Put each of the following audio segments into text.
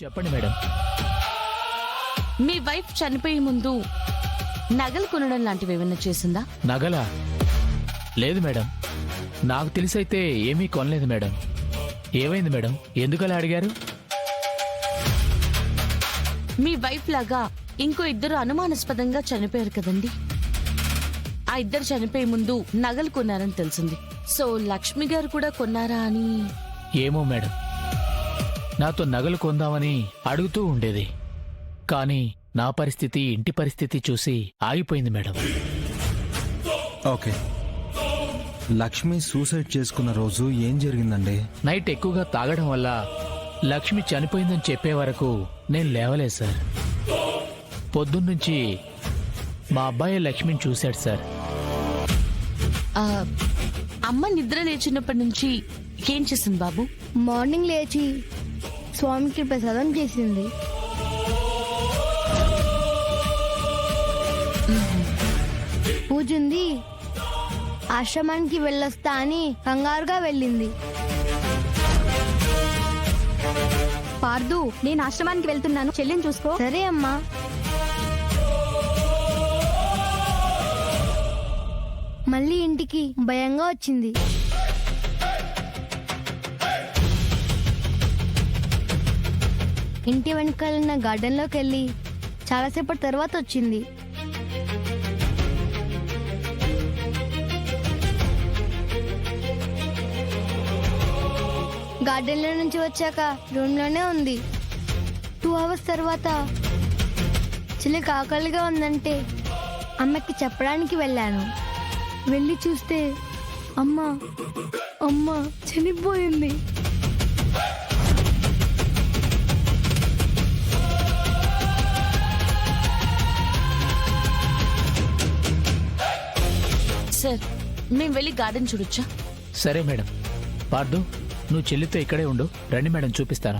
చెప్పండి మేడం. మీ వైఫ్ చనిపోయే ముందు నగలు కొనడం లాంటివి ఏమైనా చేసిందా? నగలా? లేదు మేడం, నాకు తెలిసైతే ఏమీ కొనలేదు మేడం. ఏమైంది మేడం, ఎందుకలా అడిగారు? మీ వైఫ్ లాగా ఇంకో ఇద్దరు అనుమానాస్పదంగా చనిపోయారు కదండి. ఆ ఇద్దరు చనిపోయే ముందు నగలు కొన్నారని తెలిసింది. సో లక్ష్మి గారు కూడా కొన్నారా అని. ఏమో మేడం, నాతో నగలు కొందామని అడుగుతూ ఉండేది. కానీ నా పరిస్థితి, ఇంటి పరిస్థితి చూసి ఆగిపోయింది మేడం. ఓకే, లక్ష్మి సూసైడ్ చేసుకున్న రోజు ఏం జరిగిందండి? నైట్ ఎక్కువగా తాగడం వల్ల లక్ష్మి చనిపోయిందని చెప్పే వరకు నేను లేవలేదు సార్. పొద్దున్నుంచి మా అబ్బాయి లక్ష్మిని చూశాడు సార్. ఆ, అమ్మ నిద్ర లేచినప్పటి నుంచి ఏం చేసింది బాబు? మార్నింగ్ లేచి స్వామికి ప్రసాదం చేసింది. పూజ ఉంది, ఆశ్రమానికి వెళ్ళొస్తా అని కంగారుగా వెళ్ళింది. పార్దు, నేను ఆశ్రమానికి వెళ్తున్నాను, చెల్లిని చూసుకో. సరే అమ్మా. మళ్ళీ ఇంటికి భయంగా వచ్చింది. ఇంటి వెనకాలన్న గార్డెన్లోకి వెళ్ళి చాలాసేపటి తర్వాత వచ్చింది. గార్డెన్లో నుంచి వచ్చాక రూమ్లోనే ఉంది. 2 అవర్స్ తర్వాత చెల్లికి ఆకలిగా ఉందంటే అమ్మకి చెప్పడానికి వెళ్ళాను. వెళ్ళి చూస్తే అమ్మ చనిపోయింది. సార్, మేము వెళ్ళి గార్డెన్ చూడొచ్చా? సరే మేడం. పార్దు, నువ్వు చెల్లితో ఇక్కడే ఉండు. రండి మేడం, చూపిస్తాను.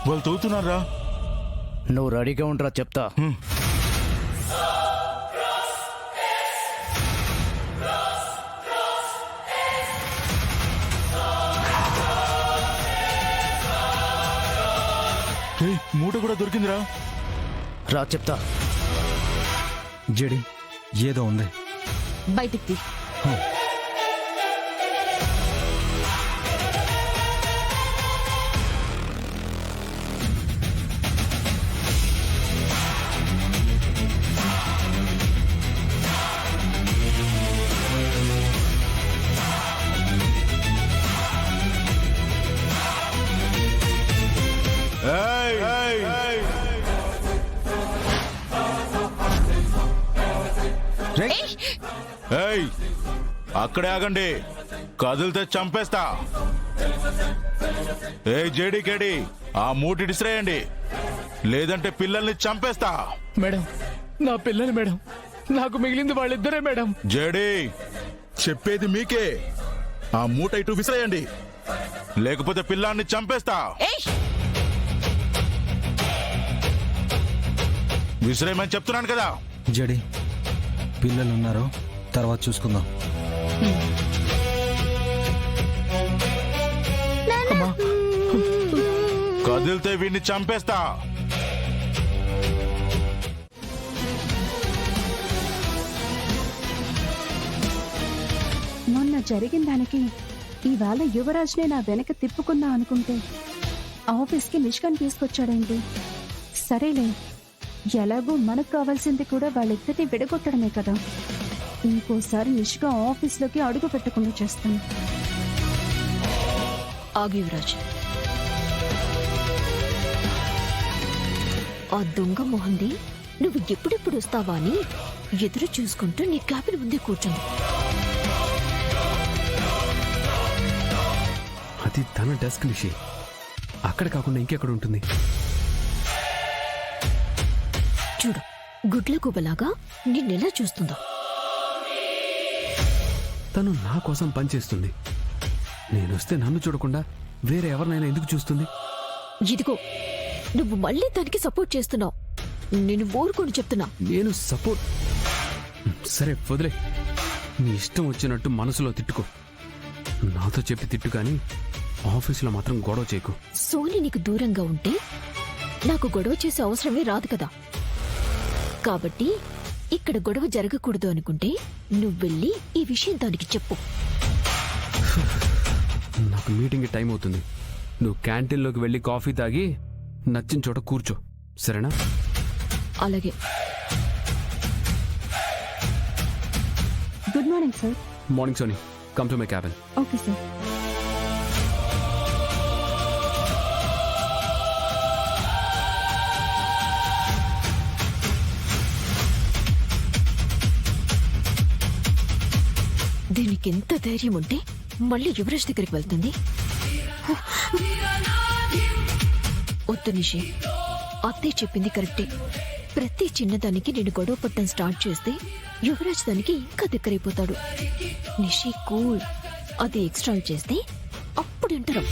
వాళ్ళు తోగుతున్నారా? నువ్వు రెడీగా ఉండరా, చెప్తా. మూట కూడా దొరికిందిరా. రా, చెప్తా. జడి, ఏదో ఉంది. బయటికి తీ. అక్కడే ఆగండి, కదిలితే చంపేస్తా. ఏ జేడి కేడి, ఆ మూటి డిసిరేయండి, లేదంటే పిల్లల్ని చంపేస్తా. మేడం, నా పిల్లలు మేడం, నాకు మిగిలింది వాళ్ళిద్దరే మేడం. జేడి, చెప్పేది మీకే. ఆ మూట ఇటు విసిరేయండి, లేకపోతే పిల్లాన్ని చంపేస్తా. విసిరేయమని చెప్తున్నాను కదా. జడి, పిల్లలు ఉన్నారు, తర్వాత చూసుకుందాం. కదిలితే వీడిని చంపేస్తా. మొన్న జరిగిన దానికి ఇవాళ యువరాజ్నే నా వెనక తిప్పుకుందా అనుకుంటే ఆఫీస్కి నిష్కాన్ తీసుకొచ్చాడేంటి? సరేలే, ఎలాగో మనకు కావాల్సింది కూడా వాళ్ళిద్దరిని విడగొట్టడమే కదా. ఇంకోసారి నిష్కా ఆఫీస్లోకి అడుగు పెట్టకుండా చేస్తాను. ఆగు యువరాజ్. ఆ దొంగ మొహంది నువ్వు ఎప్పుడెప్పుడు వస్తావా అని ఎదురు చూసుకుంటూ నీ క్యాబిన్ ముందే కూర్చుంది. అది తన డెస్క్ నిషి. అక్కడ కాకుండా ఇంకెక్కడ ఉంటుంది? చూడు, గుడ్ల గుబలాగా నిన్నెలా చూస్తుందో. తను నా కోసం పనిచేస్తుంది. నేనొస్తే నన్ను చూడకుండా వేరే ఎవరినైనా ఎందుకు చూస్తుంది? ఇదిగో, నువ్వు మళ్ళీ దానికి సపోర్ట్ చేస్తున్నావు. నేను ఊరుకొని చెప్తున్నా. నేను సపోర్ట్. సరే వదిలే, నీ ఇష్టం వచ్చినట్టు మనసులో తిట్టుకో. నాతో చెప్పి తిట్టు కానీ ఆఫీసులో మాత్రం గొడవ చేయకు. సోని నీకు దూరంగా ఉంటే నాకు గొడవ చేసే అవసరమే రాదు కదా. కాబట్టి ఇక్కడ గొడవ జరగకూడదు అనుకుంటే నువ్వు వెళ్ళి ఈ విషయం దానికి చెప్పు. నాకు మీటింగ్కి టైం అవుతుంది. నువ్వు క్యాంటీన్లోకి వెళ్ళి కాఫీ తాగి నచ్చిన చోట కూర్చో, సరేనా? అలాగే. Good morning sir. Morning Sony, come to my cabin. Okay sir. దీనికి ఎంత ధైర్యం ఉంటే మళ్ళీ యువరాజ్ దగ్గరికి వెళ్తుంది? వద్దు నిషి, అత్తే చెప్పింది కరెక్టే. ప్రతి చిన్నదానికి నేను గొడవ పట్టడం స్టార్ట్ చేస్తే యువరాజ్ దానికి ఇంకా దగ్గరైపోతాడు. నిషి కూల్. అది ఎక్స్ట్రా చేస్తే అప్పుడు వింటారు.